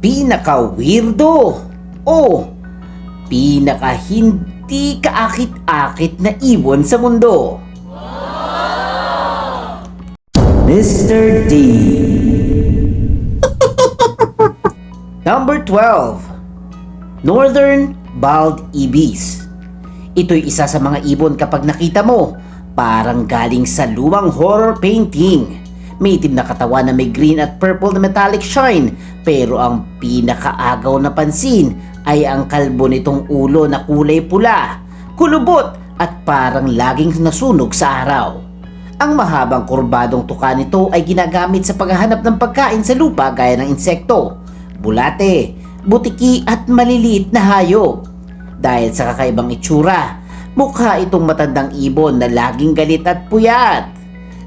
pinaka-weirdo o pinaka-hindi kaakit-akit na ibon sa mundo? Mr. D. Number 12. Northern Bald Ibis. Ito'y isa sa mga ibon kapag nakita mo, parang galing sa lumang horror painting. May itim na katawan na may green at purple na metallic shine, pero ang pinakaagaw na pansin ay ang kalbo nitong ulo na kulay pula, kulubot at parang laging nasunog sa araw. Ang mahabang kurbadong tuka nito ay ginagamit sa paghahanap ng pagkain sa lupa gaya ng insekto, bulate, butiki at maliliit na hayop. Dahil sa kakaibang itsura, mukha itong matandang ibon na laging galit at puyat.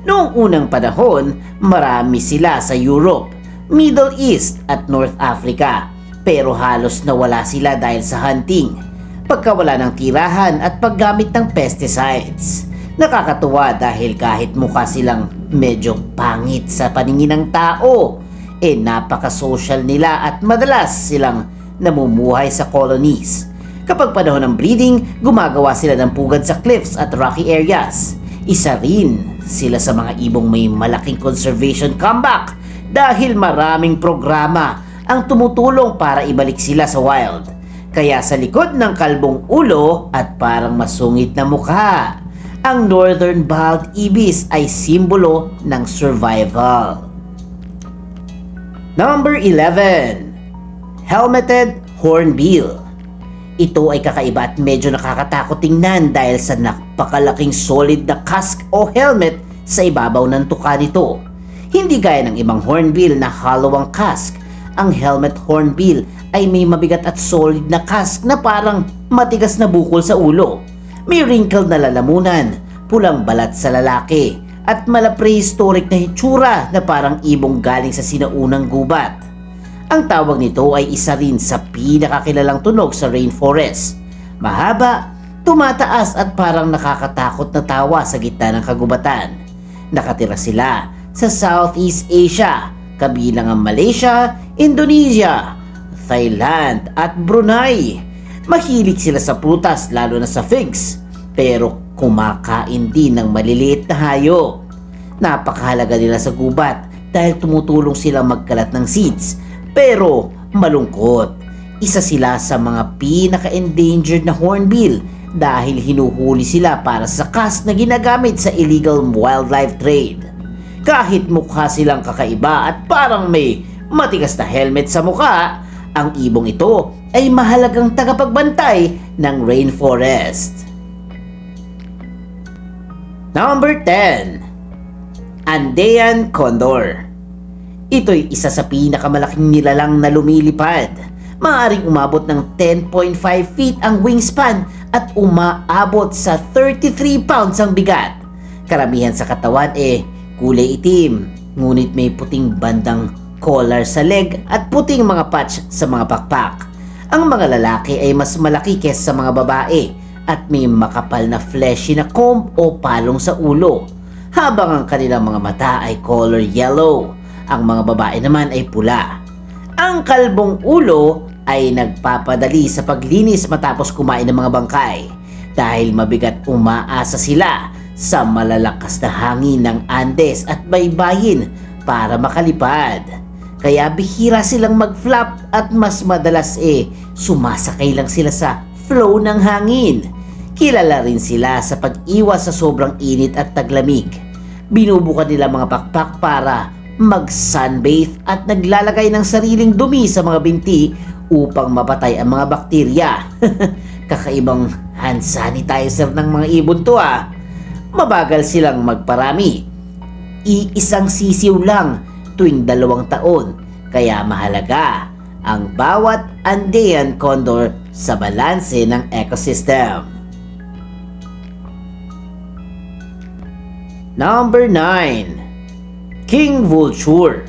Noong unang panahon, marami sila sa Europe, Middle East at North Africa, pero halos nawala sila dahil sa hunting, pagkawala ng tirahan at paggamit ng pesticides. Nakakatuwa dahil kahit mukha silang medyo pangit sa paningin ng tao, napaka-social nila at madalas silang namumuhay sa colonies. Kapag panahon ng breeding, gumagawa sila ng pugad sa cliffs at rocky areas. Isa rin sila sa mga ibong may malaking conservation comeback dahil maraming programa ang tumutulong para ibalik sila sa wild. Kaya sa likod ng kalbong ulo at parang masungit na mukha, ang Northern Bald Ibis ay simbolo ng survival. Number 11. Helmeted Hornbill. Ito ay kakaiba at medyo nakakatakot tingnan dahil sa napakalaking solid na casque o helmet sa ibabaw ng tuka nito. Hindi gaya ng ibang hornbill na hollow ang casque, ang helmet hornbill ay may mabigat at solid na casque na parang matigas na bukol sa ulo. May wrinkled na lalamunan, pulang balat sa lalaki, at mala-prehistoric na hitsura na parang ibong galing sa sinaunang gubat. Ang tawag nito ay isa rin sa pinakakilalang tunog sa rainforest. Mahaba, tumataas at parang nakakatakot na tawa sa gitna ng kagubatan. Nakatira sila sa Southeast Asia, kabilang ang Malaysia, Indonesia, Thailand at Brunei. Mahilig sila sa prutas lalo na sa figs, pero kumakain din ng maliliit na hayop. Napakahalaga nila sa gubat dahil tumutulong silang magkalat ng seeds. Pero malungkot, isa sila sa mga pinaka-endangered na hornbill dahil hinuhuli sila para sa casque na ginagamit sa illegal wildlife trade. Kahit mukha silang kakaiba at parang may matigas na helmet sa mukha, ang ibong ito ay mahalagang tagapagbantay ng rainforest. Number 10. Andean Condor. Ito'y isa sa pinakamalaking nilalang na lumilipad. Maaaring umabot ng 10.5 feet ang wingspan at umaabot sa 33 pounds ang bigat. Karamihan sa katawan kulay itim, ngunit may puting bandang collar sa leg at puting mga patch sa mga pakpak. Ang mga lalaki ay mas malaki kaysa sa mga babae at may makapal na fleshy na comb o palong sa ulo, habang ang kanilang mga mata ay color yellow. Ang mga babae naman ay pula. Ang kalbong ulo ay nagpapadali sa paglinis matapos kumain ng mga bangkay dahil mabigat umaasa sila sa malalakas na hangin ng Andes at baybayin para makalipad. Kaya bihira silang mag-flap at mas madalas sumasakay lang sila sa flow ng hangin. Kilala rin sila sa pag-iwas sa sobrang init at taglamig. Binubuka nila mga pakpak para mag-sunbathe at naglalagay ng sariling dumi sa mga binti upang mapatay ang mga bakterya. Kakaibang hand sanitizer ng mga ibon to Mabagal silang magparami. Iisang sisiw lang tuwing 2 taon, kaya mahalaga ang bawat Andean condor sa balanse ng ecosystem. Number 9. King Vulture.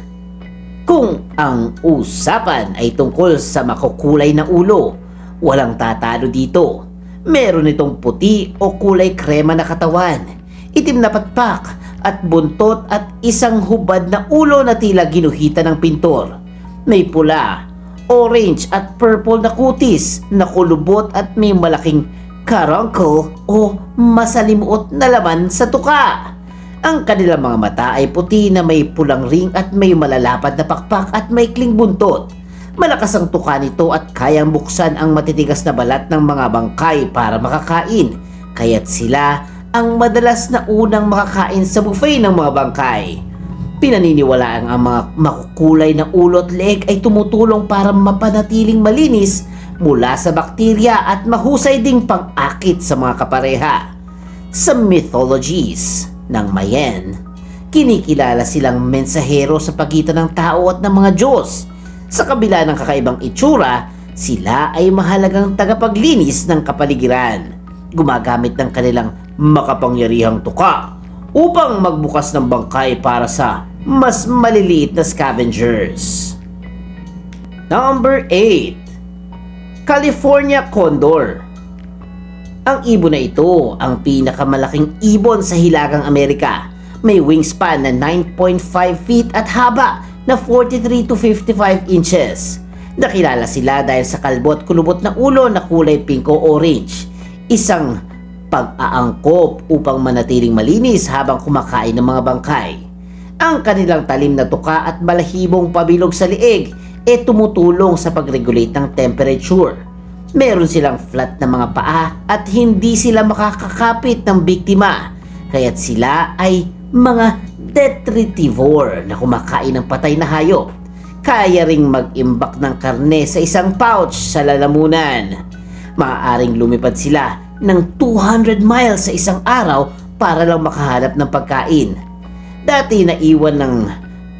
Kung ang usapan ay tungkol sa makukulay na ulo, walang tatalo dito. Meron itong puti o kulay krema na katawan, itim na patpak at buntot at isang hubad na ulo na tila ginuhita ng pintor. May pula, orange at purple na kutis na kulubot at may malaking caruncle o masalimuot na laman sa tuka. Ang kanilang mga mata ay puti na may pulang ring at may malalapad na pakpak at maikling buntot. Malakas ang tuka nito at kayang buksan ang matitigas na balat ng mga bangkay para makakain, kaya't sila ang madalas na unang makakain sa buffet ng mga bangkay. Pinaniniwalaan ang mga makukulay na ulo at leeg ay tumutulong para mapanatiling malinis mula sa bakterya at mahusay ding pang-akit sa mga kapareha. Sa mythologies ng Mayan, kinikilala silang mensahero sa pagitan ng tao at ng mga Diyos. Sa kabila ng kakaibang itsura, sila ay mahalagang tagapaglinis ng kapaligiran, gumagamit ng kanilang makapangyarihang tuka upang magbukas ng bangkay para sa mas maliliit na scavengers. Number 8. California Condor. Ang ibon na ito ang pinakamalaking ibon sa Hilagang Amerika. May wingspan na 9.5 feet at haba na 43 to 55 inches. Nakilala sila dahil sa kalbo at kulubot na ulo na kulay pink o orange. Isang pag-aangkop upang manatiling malinis habang kumakain ng mga bangkay. Ang kanilang talim na tuka at balahibong pabilog sa liig ay tumutulong sa pag-regulate ng temperature. Meron silang flat na mga paa at hindi sila makakakapit ng biktima, kaya't sila ay mga detritivore na kumakain ng patay na hayop. Kaya ring mag-imbak ng karne sa isang pouch sa lalamunan. Maaaring lumipad sila ng 200 miles sa isang araw para lang makahanap ng pagkain. Dati naiwan ng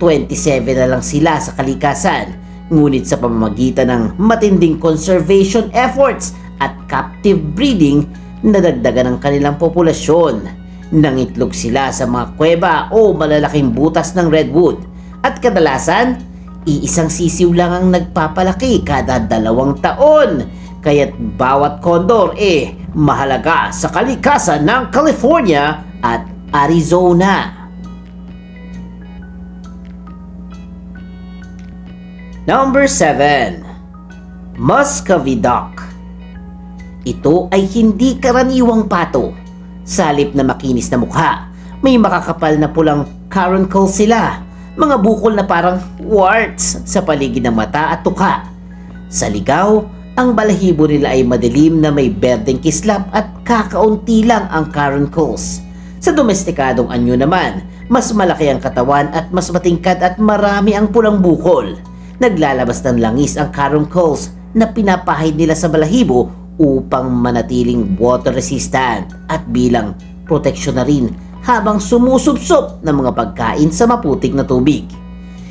27 na lang sila sa kalikasan, ngunit sa pamamagitan ng matinding conservation efforts at captive breeding, nadagdagan ang kanilang populasyon. Nangitlog sila sa mga kuweba o malalaking butas ng redwood at kadalasan, iisang sisiw lang ang nagpapalaki kada 2 taon. Kaya't bawat condor mahalaga sa kalikasan ng California at Arizona. Number 7. Muscovy Duck. Ito ay hindi karaniwang pato. Sa halip na makinis na mukha, may makakapal na pulang caruncle sila, mga bukol na parang warts sa paligid ng mata at tuka. Sa ligaw, ang balahibo nila ay madilim na may berdeng kislap at kakaunti lang ang caruncles. Sa domestikadong anyo naman, mas malaki ang katawan at mas matingkad at marami ang pulang bukol. Naglalabas ng langis ang caruncles na pinapahid nila sa balahibo upang manatiling water resistant at bilang proteksyon na rin habang sumusupsop ng mga pagkain sa maputik na tubig.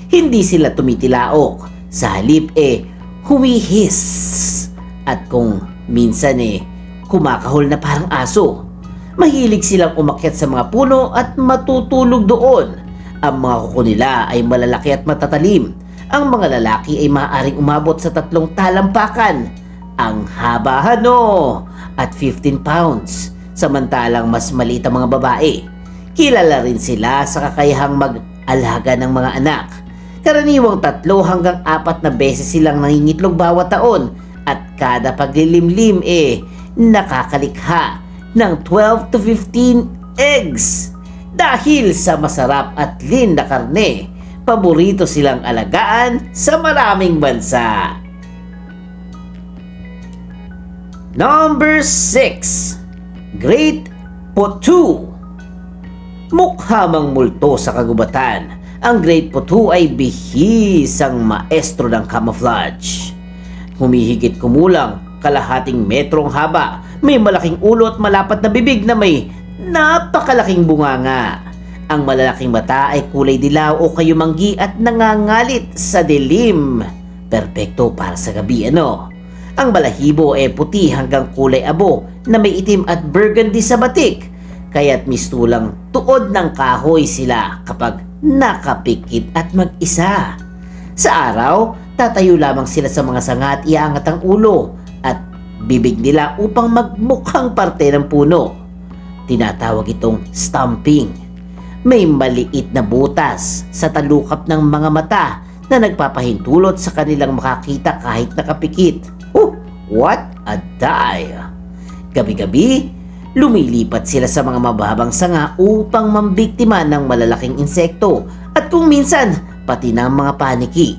Hindi sila tumitilaok, sa halip humihis at kung minsan kumakahol na parang aso. Mahilig silang umakyat sa mga puno at matutulog doon. Ang mga kuko nila ay malalaki at matatalim. Ang mga lalaki ay maaaring umabot sa 3 talampakan. Ang haba at 15 pounds. Samantalang mas maliit ang mga babae. Kilala rin sila sa kakayahang mag-alaga ng mga anak. Karaniwang 3 hanggang 4 na beses silang nangingitlog bawat taon at kada paglilimlim nakakalikha ng 12 to 15 eggs. Dahil sa masarap at lean na karne, paborito silang alagaan sa maraming bansa. Number 6. Great Potu. Mukha mang multo sa kagubatan, ang Great Potu ay bihisang maestro ng camouflage. Humihigit kumulang kalahating metrong haba, may malaking ulo at malapat na bibig na may napakalaking bunganga. Ang malalaking mata ay kulay dilaw o kayumanggi at nangangalit sa dilim. Perpekto para sa gabi, Ang balahibo ay puti hanggang kulay abo na may itim at burgundy sa batik. Kaya't mistulang tuod ng kahoy sila kapag nakapikit at mag-isa. Sa araw, tatayo lamang sila sa mga sanga at iaangat ang ulo at bibig nila upang magmukhang parte ng puno. Tinatawag itong stomping. May maliit na butas sa talukap ng mga mata na nagpapahintulot sa kanilang makakita kahit nakapikit. What a dive! Gabi-gabi, lumilipat sila sa mga mababang sanga upang mambiktima ng malalaking insekto at kung minsan pati ng mga paniki.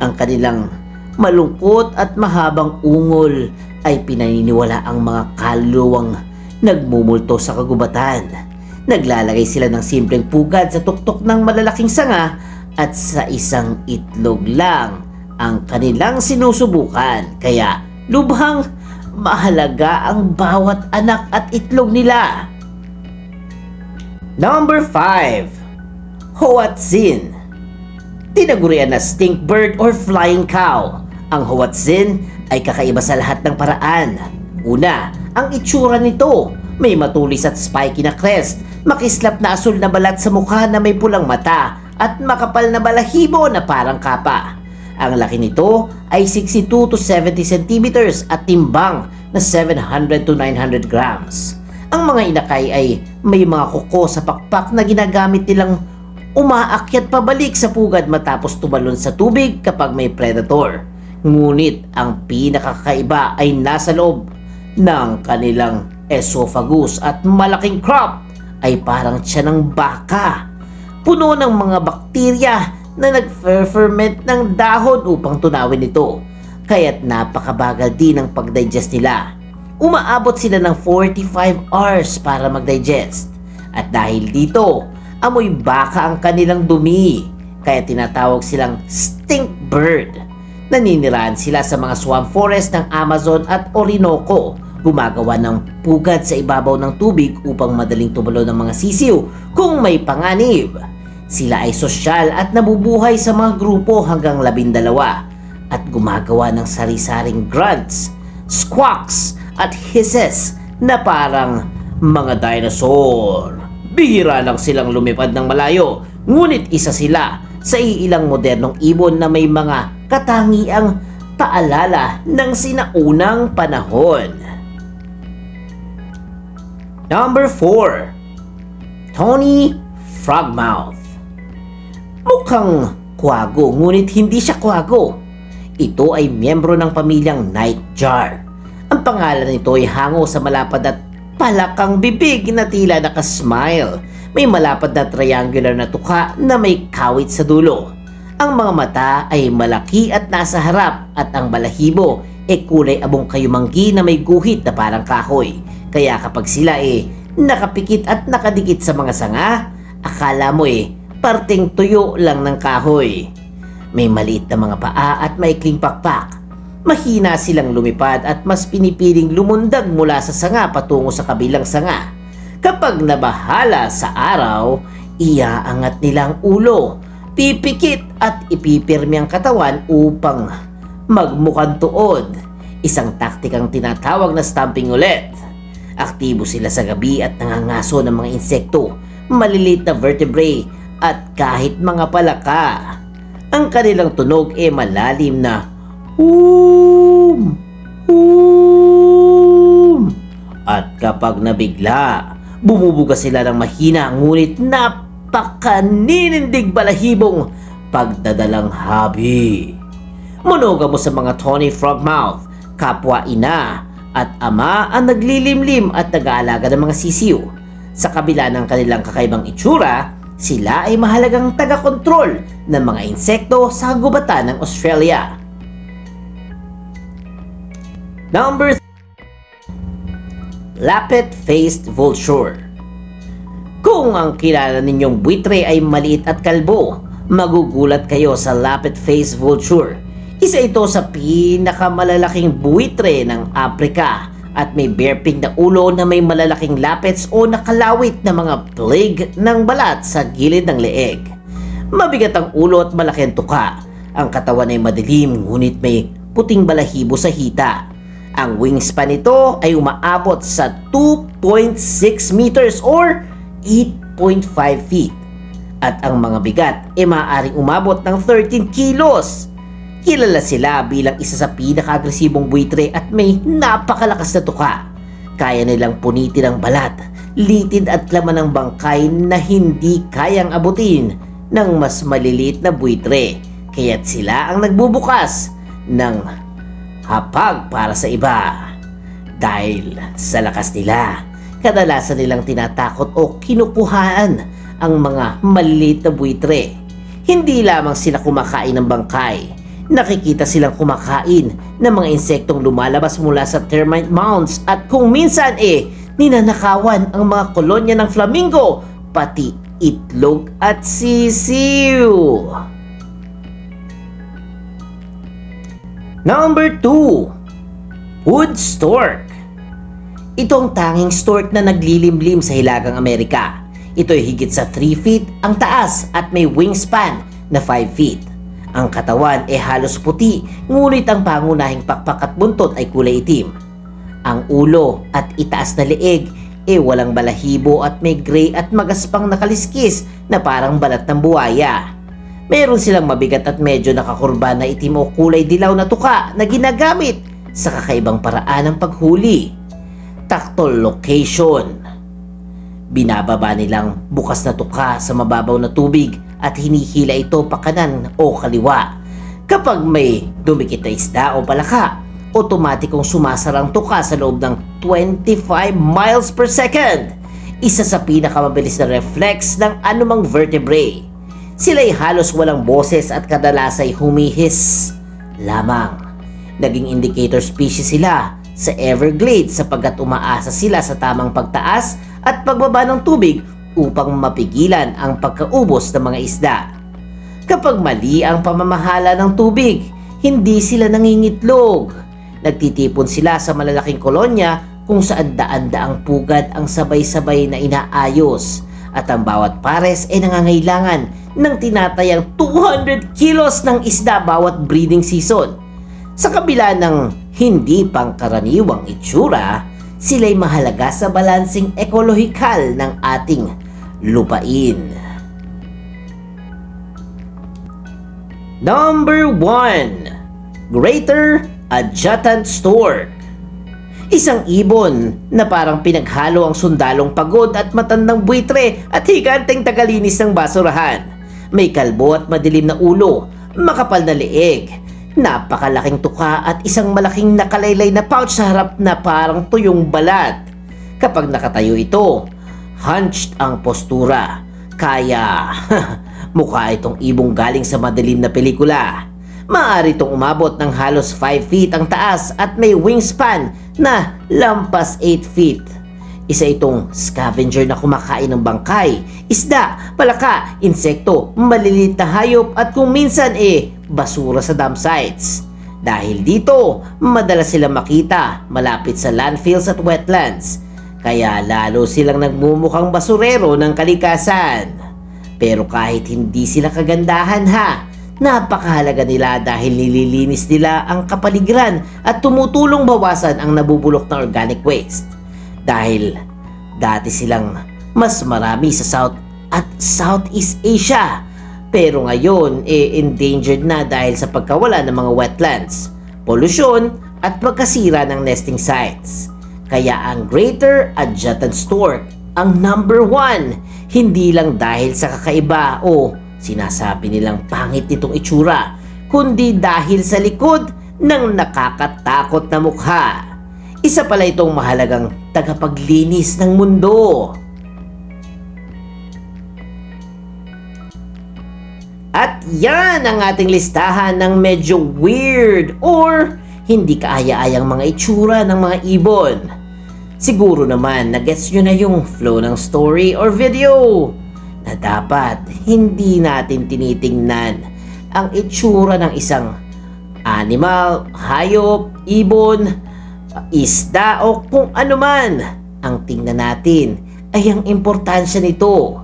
Ang kanilang malungkot at mahabang ungol ay pinaniniwala ang mga kaluluwang nagmumulto sa kagubatan. Naglalagay sila ng simpleng pugad sa tuktok ng malalaking sanga at sa isang itlog lang ang kanilang sinusubukan. Kaya lubhang mahalaga ang bawat anak at itlog nila. Number 5. Hoatzin. Tinagurian na stink bird or flying cow. Ang Hoatzin ay kakaiba sa lahat ng paraan. Una, ang itsura nito. May matulis at spiky na crest, makislap na asul na balat sa mukha na may pulang mata, at makapal na balahibo na parang kapa. Ang laki nito ay 62 to 70 centimeters at timbang na 700 to 900 grams. Ang mga inakay ay may mga kuko sa pakpak na ginagamit nilang umaakyat pabalik sa pugad matapos tumalon sa tubig kapag may predator. Ngunit ang pinakakaiba ay nasa loob ng kanilang esophagus at malaking crop ay parang tiyan ng baka. Puno ng mga bakterya na nag-ferment ng dahon upang tunawin ito. Kaya't napakabagal din ang pag-digest nila. Umaabot sila ng 45 hours para mag-digest. At dahil dito, amoy baka ang kanilang dumi. Kaya tinatawag silang stink bird. Naninirahan sila sa mga swamp forest ng Amazon at Orinoco. Gumagawa ng pugad sa ibabaw ng tubig upang madaling tumalo ng mga sisiw kung may panganib. Sila ay sosyal at nabubuhay sa mga grupo hanggang 12 at gumagawa ng sari-saring grunts, squawks at hisses na parang mga dinosaur. Bihira lang silang lumipad ng malayo, ngunit isa sila sa iilang modernong ibon na may mga katangiang paalala ng sinaunang panahon. Number 4. Tony Frogmouth. Mukhang kwago ngunit hindi siya kwago. Ito ay miyembro ng pamilyang nightjar. Ang pangalan nito ay hango sa malapad at palakang bibig na tila nakasmile. May malapad na triangular na tuka na may kawit sa dulo. Ang mga mata ay malaki at nasa harap at ang balahibo ay kulay abong kayumanggi na may guhit na parang kahoy. Kaya kapag sila nakapikit at nakadikit sa mga sanga, akala mo parteng tuyo lang ng kahoy. May maliit na mga paa at maikling pakpak. Mahina silang lumipad at mas pinipiling lumundag mula sa sanga patungo sa kabilang sanga. Kapag nabahala sa araw, iaangat nilang ulo, pipikit at ipipirmi ang katawan upang magmukhang tuod. Isang taktikang tinatawag na stamping ulit. Aktibo sila sa gabi at nangangaso ng mga insekto, maliliit na vertebrae at kahit mga palaka. Ang kanilang tunog ay malalim na "Hum! Hum!" At kapag nabigla, bumubuga sila ng mahina ngunit napakaninindig balahibong pagdadalang habi. Monogamo sa mga Tony Frogmouth, kapwa ina at ama ang naglilimlim at nag-aalaga ng mga sisiw. Sa kabila ng kanilang kakaibang itsura, sila ay mahalagang taga-kontrol ng mga insekto sa kagubatan ng Australia. Number 3. Lappet-faced vulture. Kung ang kilala ninyong buitre ay maliit at kalbo, magugulat kayo sa lappet-faced vulture. Isa ito sa pinakamalalaking buitre ng Africa at may bear-pig na ulo na may malalaking lappets o nakalawit na mga plague ng balat sa gilid ng leeg. Mabigat ang ulo at malaki ang tuka. Ang katawan ay madilim ngunit may puting balahibo sa hita. Ang wingspan nito ay umaabot sa 2.6 meters or 8.5 feet. At ang mga bigat ay maaaring umabot ng 13 kilos. Kilala sila bilang isa sa pinaka-agresibong buitre at may napakalakas na tuka. Kaya nilang punitin ang balat, litid at laman ng bangkay na hindi kayang abutin ng mas maliliit na buitre. kaya't sila ang nagbubukas ng hapag para sa iba. Dahil sa lakas nila, kadalasan nilang tinatakot o kinukuhaan ang mga maliliit na buitre. Hindi lamang sila kumakain ng bangkay, nakikita silang kumakain ng mga insektong lumalabas mula sa termite mounds at kung minsan ninanakawan ang mga kolonya ng flamingo, pati itlog at sisiw. Number 2. Wood stork. Ito ang tanging stork na naglilimlim sa Hilagang Amerika. Ito ay higit sa 3 feet ang taas at may wingspan na 5 feet. Ang katawan ay halos puti, ngunit ang pangunahing pakpak at buntot ay kulay itim. Ang ulo at itaas na leeg ay walang balahibo at may gray at magaspang na kaliskis na parang balat ng buhaya. Meron silang mabigat at medyo nakakurba na itim o kulay dilaw na tuka na ginagamit sa kakaibang paraan ng paghuli. Tactile location. Binababa nilang bukas na tuka sa mababaw na tubig at hinihila ito pakanan o kaliwa. Kapag may dumikit na isda o palaka, otomatikong sumasarang tuka sa loob ng 25 miles per second. Isa sa pinakamabilis na reflex ng anumang vertebrae. Sila'y halos walang boses at kadalas ay humihis lamang. Naging indicator species sila sa Everglades sapagkat umaasa sila sa tamang pagtaas at pagbaba ng tubig upang mapigilan ang pagkaubos ng mga isda. Kapag mali ang pamamahala ng tubig, hindi sila nangingitlog. Nagtitipon sila sa malalaking kolonya kung saan daan-daang pugad ang sabay-sabay na inaayos at ang bawat pares ay nangangailangan ng tinatayang 200 kilos ng isda bawat breeding season. Sa kabila ng hindi pangkaraniwang itsura, sila'y mahalaga sa balansing ekolohikal ng ating lupain. Number 1. Greater Adjutant Stork. Isang ibon na parang pinaghalo ang sundalong pagod at matandang buitre at higanteng tagalinis ng basurahan. May kalbo at madilim na ulo, makapal na leeg, napakalaking tuka at isang malaking nakalaylay na pouch sa harap na parang tuyong balat. Kapag nakatayo ito, hunched ang postura. Kaya mukha itong ibong galing sa madilim na pelikula. Maaari itong umabot ng halos 5 feet ang taas at may wingspan na lampas 8 feet. Isa itong scavenger na kumakain ng bangkay, isda, palaka, insekto, maliliit na hayop at kung minsan basura sa dump sites. Dahil dito, madalas silang makita malapit sa landfills at wetlands. Kaya lalo silang nagmumukhang basurero ng kalikasan. Pero kahit hindi sila kagandahan napakahalaga nila dahil nililinis nila ang kapaligiran at tumutulong bawasan ang nabubulok na organic waste. Dahil dati silang mas marami sa South at Southeast Asia. Pero ngayon endangered na dahil sa pagkawala ng mga wetlands, polusyon at pagkasira ng nesting sites. Kaya ang Greater Adjutant Stork ang number 1, hindi lang dahil sa kakaiba o sinasabi nilang pangit nitong itsura, kundi dahil sa likod ng nakakatakot na mukha. Isa pala itong mahalagang tagapaglinis ng mundo. At yan ang ating listahan ng medyo weird or hindi kaaya-ayang mga itsura ng mga ibon. Siguro naman na-gets nyo na yung flow ng story or video na dapat hindi natin tinitingnan ang itsura ng isang animal, hayop, ibon, isda o kung ano man. Ang tingnan natin ay ang importansya nito.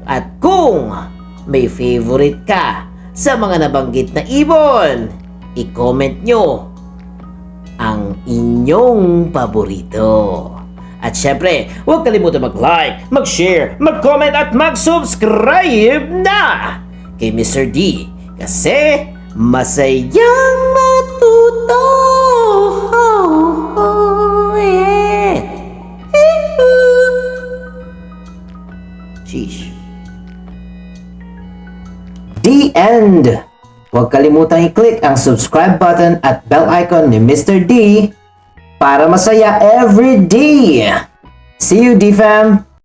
At kung may favorite ka sa mga nabanggit na ibon, i-comment nyo ang inyong paborito. At syempre, huwag kalimutan mag-like, mag-share, mag-comment at mag-subscribe na kay Mr. D kasi masayang matuto. Sheesh. The end. huwag kalimutang i-click ang subscribe button at bell icon ni Mr. D para masaya every day. See you, D-Fam!